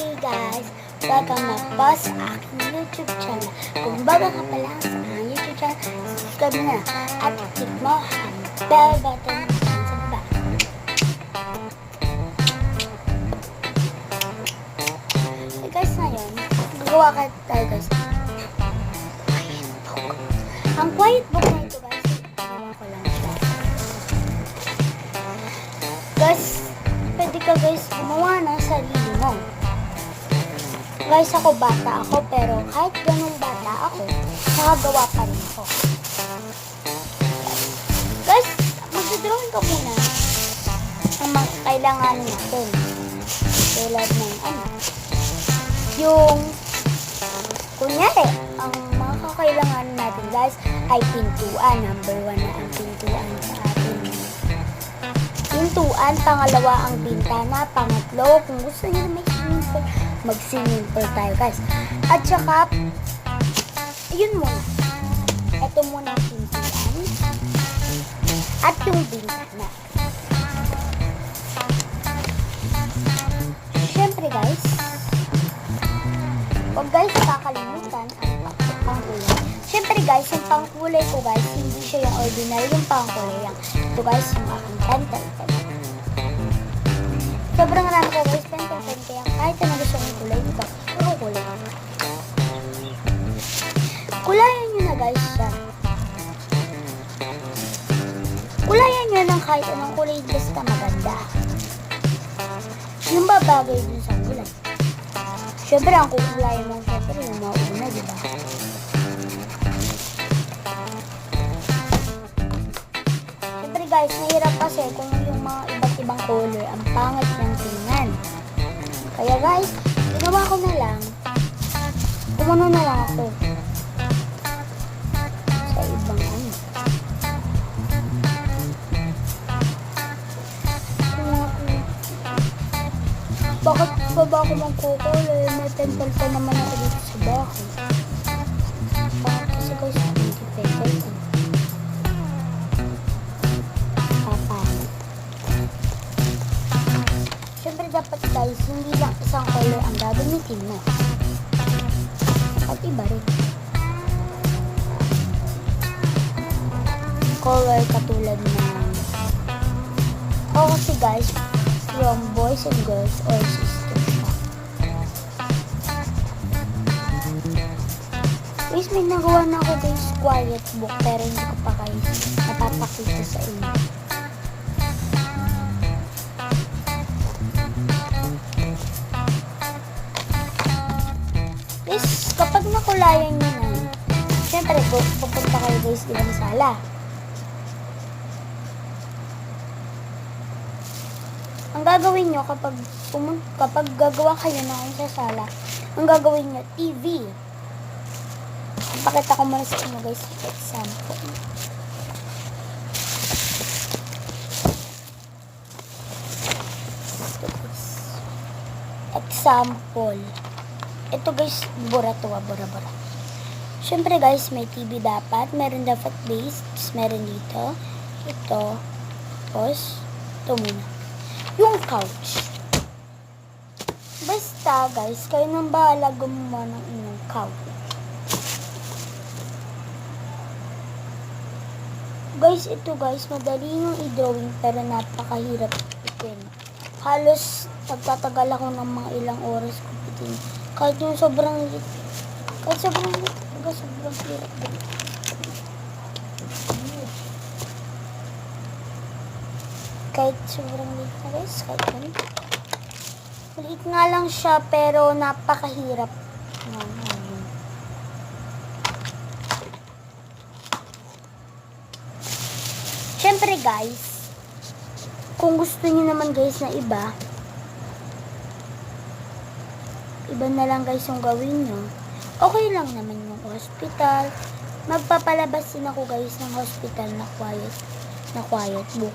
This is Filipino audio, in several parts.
Hey guys! Welcome na po sa aking YouTube channel. Kung bago ka pala sa aking YouTube channel, subscribe na at click mo ang bell button dyan sa baba. Hey guys, ngayon, gagawa ka tayo guys. Ang quiet book na ito guys, gagawa ko lang siya. Guys, pwede ka guys gumawa ng sarili mo. Guys, ako bata ako, pero kahit ganun bata ako, nakagawa pa rin ako. Guys, mag-drawing ka muna ang mga kailanganin natin. Tulad ng yung kunyari, ang mga kakailanganin natin guys ay pintuan. Number 1 na ang pintuan sa atin. Pintuan, pangalawa ang bintana, pangatlo, kung gusto nyo na may swimming pool, mag-swimming pool tayo guys. At saka, yun muna. Ito muna ang pintuan. At yung bintana. Siyempre guys, huwag guys kakalimutan ang pangkulay. Siyempre guys, yung pangkulay ko guys, hindi siya yung ordinary yung pangkulay. Ito guys, yung aking pentel. Sobrang rami ko guys, pentel. Kaya kahit na gusto ng kulay, diba? Puro kulay. Kulayan nyo na guys siya. Kulayan nyo ng kahit anong kulay, basta maganda. Yung babagay dun sa kulay. Siyempre, ang kukulayan mo, siyempre, yung mauna, diba? Siyempre guys, mahirap kasi kung yung mga iba't ibang color, ang pangit ng tingnan. Kaya guys, ginawa ko na lang, kumano na lang ako sa ibang Bakit pa ba ako magkukulay? May pentel pa naman ako dito sa bahay. Bakit kasi guys, hindi pentel pa. Siyempre dapat guys, hindi lang isang color ang gagamitin mo. At iba rin. Color katulad ng kasi guys, from boys and girls or sisters. Guys, may nagawa na ako guys quiet book pero hindi ko pa kayo napapakita sa inyo. Guys, kapag nakulayan nyo na, syempre pupunta kayo guys di ba sa sala. Ang gagawin nyo kapag gagawa kayo na sa sala, ang gagawin nyo, TV. Pakita ko muna sa inyo guys, example. Example. Ito guys, bura. Siyempre guys, may TV dapat. Meron dapat base. Meron dito. Ito. Tapos, ito muna. Yung couch. Basta guys, kayo nang bahala gumawa ng inyong couch. Guys, ito guys, madali nyung i-drawing pero napakahirap itin. Halos nagtatagal ako ng mga ilang oras ko itin. Kahit yung sobrang hirap. Kahit sobrang liit na guys, kahit ganito. Maliit nga lang siya, pero napakahirap. Siyempre guys, kung gusto niyo naman guys na iba na lang guys yung gawin nyo, okay lang naman yung hospital. Magpapalabas din ako guys ng hospital na quiet book.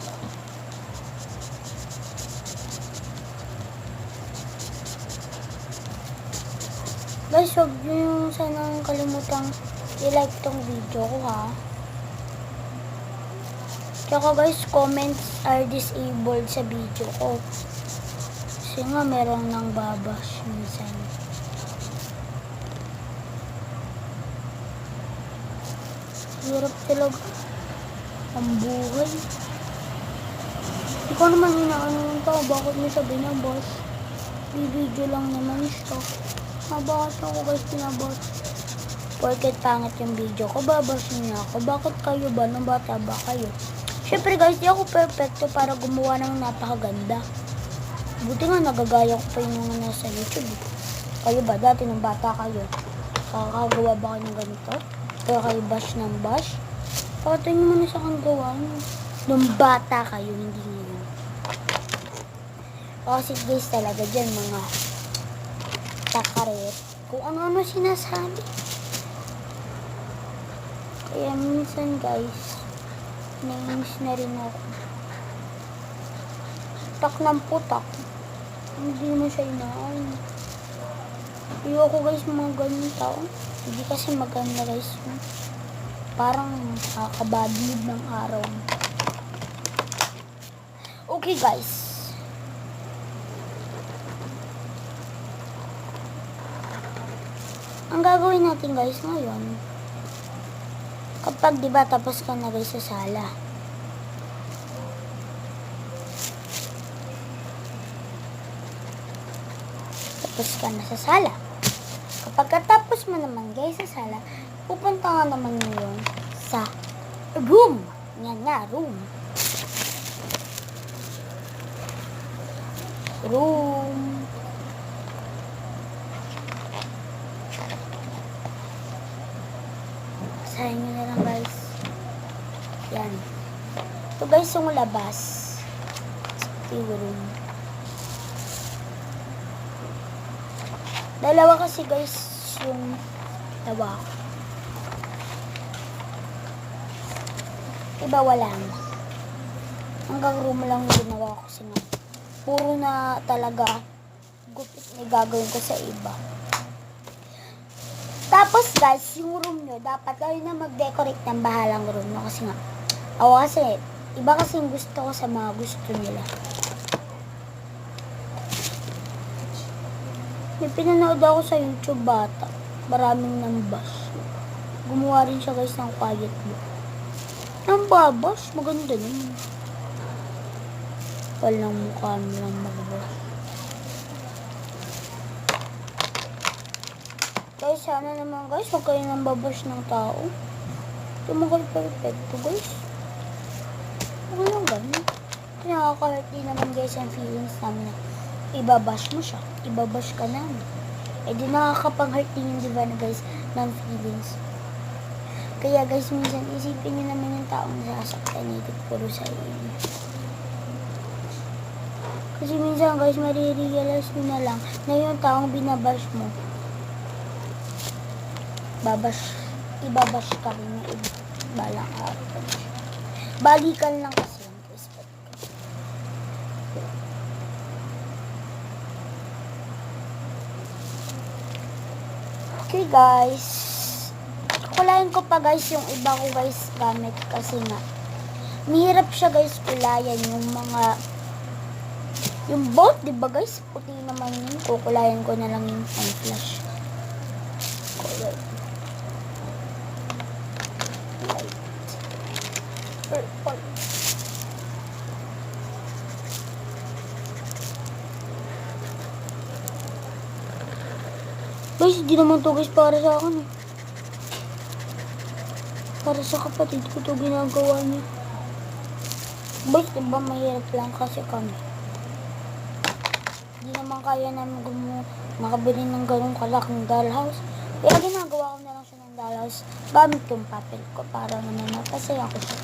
Guys, huwag nyo sanang kalimutang i-like tong video ko ha. Tsaka guys, comments are disabled sa video ko. Kasi nga meron nang babash minsan. Hirap talaga ang buhay. Hindi ko naman inaano yung tao. Bakit may sabi na boss? Bibidyo lang naman siya. Nabakas ako guys, pinabash. Porket pangit yung video ko, babash niya ako. Bakit kayo ba? Nung bata ba kayo? Syempre guys, di ako perfecto para gumawa ng napakaganda. Buti nga nagagaya ko pa yung mga nasa YouTube. Kayo ba? Dati nung bata kayo, kakagawa ba kayo ng ganito? Kaya kayo bash ng bash? Pakita nyo muna sa kang gawa nyo. Nung bata kayo, hindi ngayon. Kasi guys talaga dyan, mga takaret. Kung ano-ano sinasabi. Kaya minsan guys, nainis na rin ako. Tak ng putak. Hindi mo siya inaan. Ayoko guys mga ganun tao. Hindi kasi maganda guys. Parang nakakabadlid ng araw. Okay guys. Ang gagawin natin guys ngayon, kapag diba tapos ka na guys sa sala, tapos ka na sa sala, kapag katapos mo naman guys sa sala, pupunta ka naman ngayon sa room. Yan nga, room. Room. Basahin nyo na lang guys. Yan. Ito guys yung labas. Sa room. Dalawa kasi guys yung tawa ko. Iba wala na. Hanggang room lang yung ginawa ko kasi nga. Puro na talaga gupit na gagawin ko sa iba. Tapos guys, yung room nyo, dapat kayo na mag-decorate ng bahalang room nyo. Kasi nga, ako kasi, iba kasi yung gusto ko sa mga gusto nila. May pinanood ako sa YouTube bata. Maraming nambash. Gumawa rin siya guys ng quiet book. Nambabash? Maganda naman. Walang mukha nilang magbash. Guys, sana naman guys, huwag kayo nambabash ng tao. Tumagal perfecto guys. Okay lang ganun. Nakaka-hurt din naman guys ang feelings namin na ibabash mo siya. Ibabash ka namin. Eh di nakakapag-hurt din yung diba na guys ng feelings. Kaya guys, minsan isipin nyo naman yung taong nasasaktan nito puro sa inyo. Kasi minsan guys, marirealize nyo na lang na yung taong binabash mo, ibabash ka rin na balang araw. Balikan lang kasi yung respect. Okay guys, kulayan ko pa guys yung iba ko guys gamit kasi nga mahirap siya guys kulayan yung mga yung bolt, diba guys? Puti naman yun. Kukulayan ko na lang yung flash. Color. Light. Purple. Guys, hindi naman to guys para sa akin eh. Para sa kapatid ko to ginagawa niya. Guys, diba mahirap lang kasi kami. Hindi naman kaya namin makabili ng ganong kalaking dollhouse. Kaya ginagawa ko na lang siya ng dollhouse gamit yung papel ko para naman mapasaya ko siya.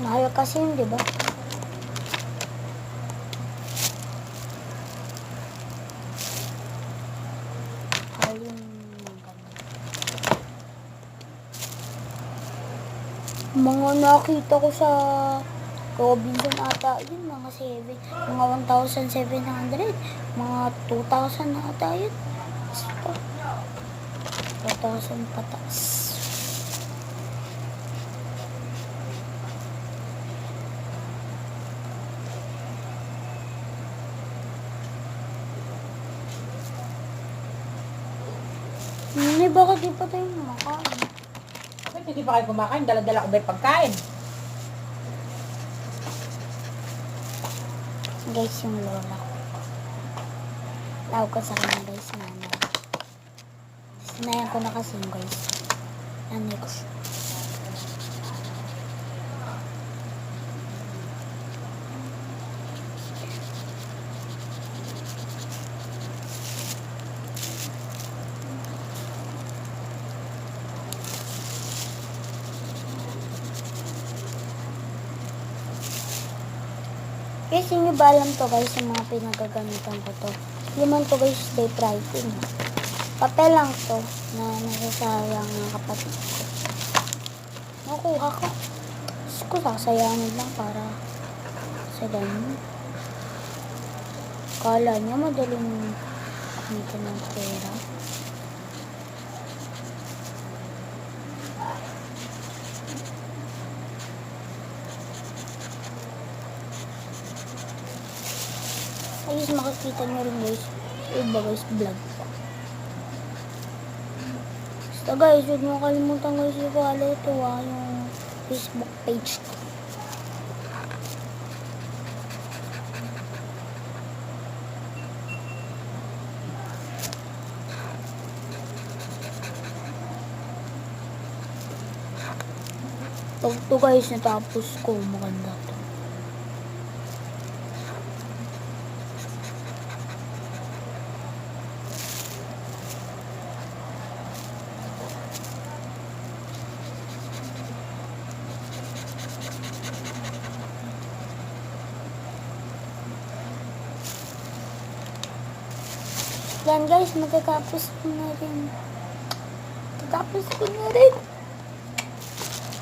Mahal kasi yun, diba? Mga nakita ko sa Robinson ata, yun, mga 1,700, mga 2,000 na ata yun. 2,000 patas. bakit di pa tayo kumakain? Bakit hindi pa kayo kumakain? Dala-dala ko ba yung pagkain? Guys, yung lola ko. Tawag ko sa kanya guys, nanay. Sinayan ko na kasi yung guys. Nanay ko siya. Guys, hindi ba alam to guys, yung mga pinagagamitan ko to. Liman to guys, day writing. Papel lang to, na nasasayang ng kapatid ko. Nakuha ko. Gusto ko sasayangin lang para sa ganyan. Kala niya madaling kumita ng pera. Ayos, makikita nyo rin guys. Iba guys, vlog ko. Basta guys, huwag nyo kalimutan guys i-follow ito yung Facebook page ko. Pag ito guys natapos ko, maganda to. Yan guys, matatapos ko na rin. Matatapos ko na rin.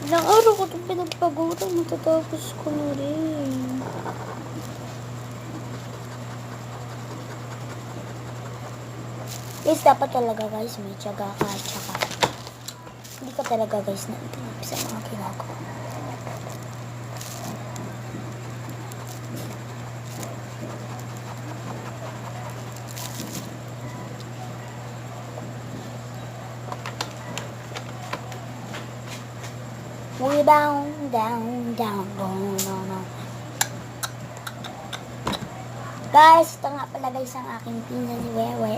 Ilang araw ko itong pinagpaguran, matatapos ko na rin. Guys, dapat talaga guys, may tiyaga ka at saka hindi ka talaga guys na itinip sa mga ginagawa. We down, down, down, down, down, down. Guys, ito nga pala guys ang aking pinsan si Wewe.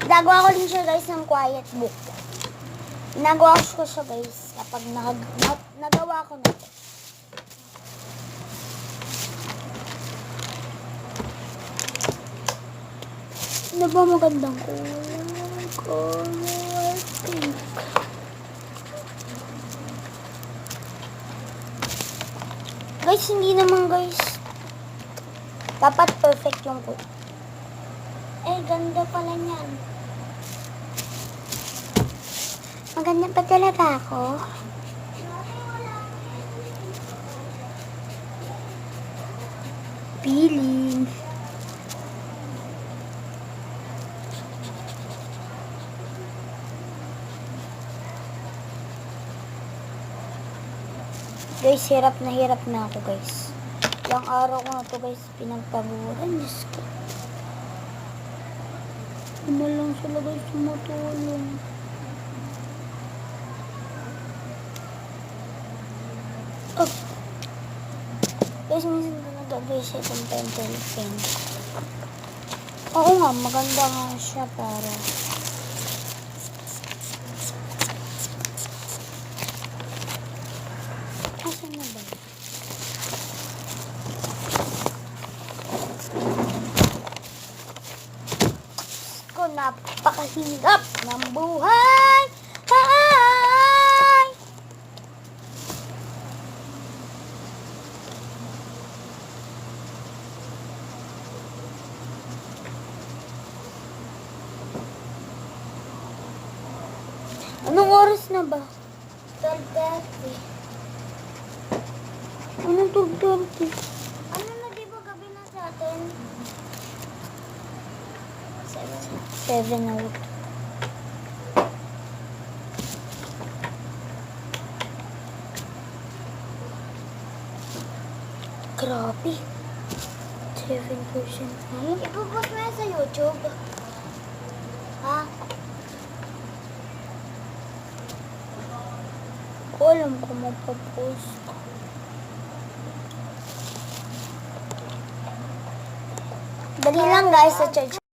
Nagawa ko din siya guys ng quiet book. Nagawa ko siya guys kapag nagawa ko na ito. Ano ba magandang color pink? Guys, hindi naman guys. Dapat perfect yung kulay. Eh, ganda pala niyan. Maganda pa talaga ako. Feeling. Guys, hirap na ako guys. Ilang araw ko na to guys pinagpaguran. Diyos ko. Ano lang sila guys tumutulong. Oh. Guys, minsan ko nag-visit ang pencil pen. Oo nga, maganda nga siya para asan na ba? Ko napakahirap ng buhay. Ay! Anong oras na ba? 12:30. Anong 12:30? Ano na, di ba gabi na sa atin? 7 out. Grabe. 7% na yun. Ipopost mo yan sa YouTube. Ha? ko alam kung mapapost. Dali lang guys sa church.